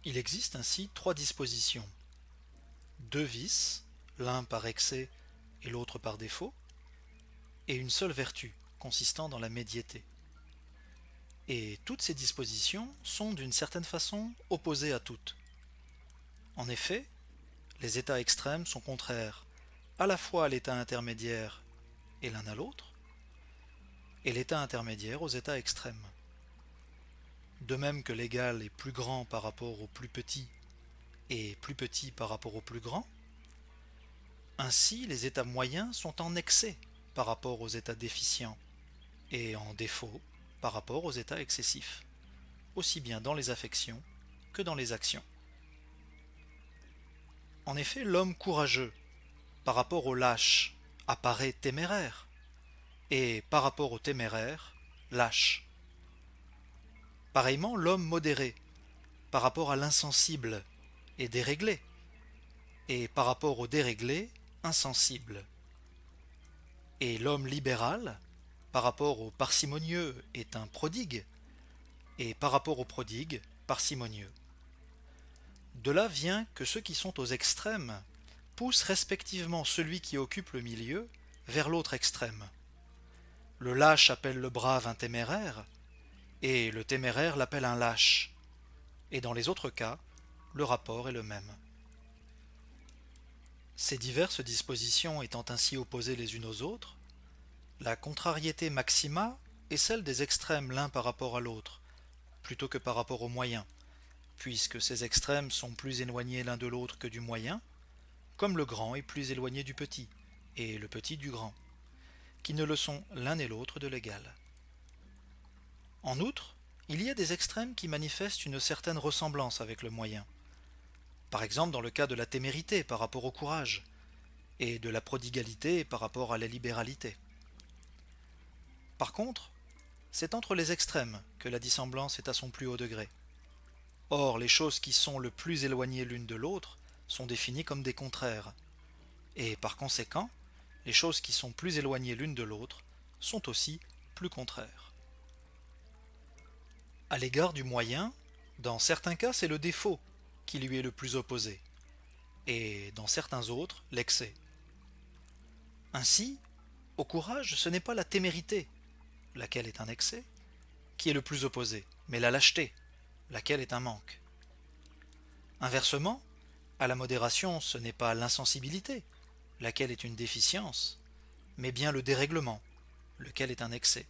Il existe ainsi trois dispositions: deux vices, l'un par excès et l'autre par défaut, et une seule vertu, consistant dans la médiété. Et toutes ces dispositions sont d'une certaine façon opposées à toutes. En effet, les états extrêmes sont contraires à la fois à l'état intermédiaire et l'un à l'autre, et l'état intermédiaire aux états extrêmes. De même que l'égal est plus grand par rapport au plus petit et plus petit par rapport au plus grand, ainsi les états moyens sont en excès par rapport aux états déficients et en défaut par rapport aux états excessifs, aussi bien dans les affections que dans les actions. En effet, l'homme courageux, par rapport au lâche, apparaît téméraire, et par rapport au téméraire, lâche. Pareillement, l'homme modéré, par rapport à l'insensible, est déréglé, et par rapport au déréglé, insensible. Et l'homme libéral, par rapport au parcimonieux, est un prodigue, et par rapport au prodigue, parcimonieux. De là vient que ceux qui sont aux extrêmes poussent respectivement celui qui occupe le milieu vers l'autre extrême. Le lâche appelle le brave un téméraire, et le téméraire l'appelle un lâche, et dans les autres cas, le rapport est le même. Ces diverses dispositions étant ainsi opposées les unes aux autres, la contrariété maxima est celle des extrêmes l'un par rapport à l'autre, plutôt que par rapport au moyen, puisque ces extrêmes sont plus éloignés l'un de l'autre que du moyen, comme le grand est plus éloigné du petit, et le petit du grand, qui ne le sont l'un et l'autre de l'égal. En outre, il y a des extrêmes qui manifestent une certaine ressemblance avec le moyen, par exemple dans le cas de la témérité par rapport au courage, et de la prodigalité par rapport à la libéralité. Par contre, c'est entre les extrêmes que la dissemblance est à son plus haut degré. Or, les choses qui sont le plus éloignées l'une de l'autre sont définies comme des contraires, et par conséquent, les choses qui sont plus éloignées l'une de l'autre sont aussi plus contraires. À l'égard du moyen, dans certains cas c'est le défaut qui lui est le plus opposé, et dans certains autres l'excès. Ainsi, au courage ce n'est pas la témérité, laquelle est un excès, qui est le plus opposé, mais la lâcheté, laquelle est un manque. Inversement, à la modération ce n'est pas l'insensibilité, laquelle est une déficience, mais bien le dérèglement, lequel est un excès.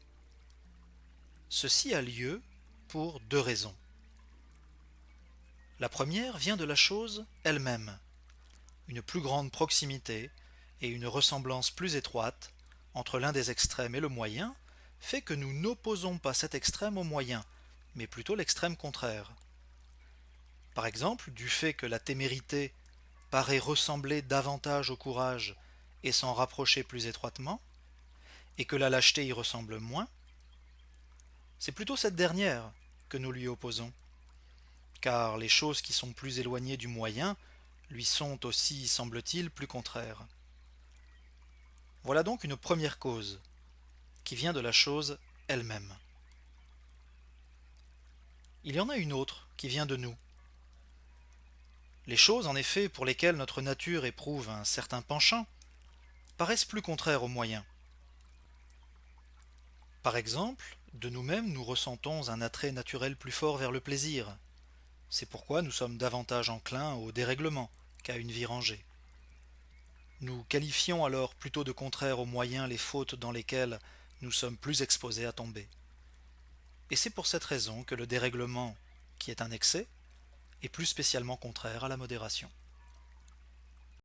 Ceci a lieu pour deux raisons. La première vient de la chose elle-même, une plus grande proximité et une ressemblance plus étroite entre l'un des extrêmes et le moyen fait que nous n'opposons pas cet extrême au moyen, mais plutôt l'extrême contraire. Par exemple, du fait que la témérité paraît ressembler davantage au courage et s'en rapprocher plus étroitement, et que la lâcheté y ressemble moins, c'est plutôt cette dernière que nous lui opposons, car les choses qui sont plus éloignées du moyen lui sont aussi, semble-t-il, plus contraires. Voilà donc une première cause, qui vient de la chose elle-même. Il y en a une autre qui vient de nous. Les choses, en effet, pour lesquelles notre nature éprouve un certain penchant, paraissent plus contraires aux moyens. Par exemple, de nous-mêmes nous ressentons un attrait naturel plus fort vers le plaisir. C'est pourquoi nous sommes davantage enclins au dérèglement qu'à une vie rangée. Nous qualifions alors plutôt de contraires aux moyens les fautes dans lesquelles nous sommes plus exposés à tomber. Et c'est pour cette raison que le dérèglement, qui est un excès, est plus spécialement contraire à la modération.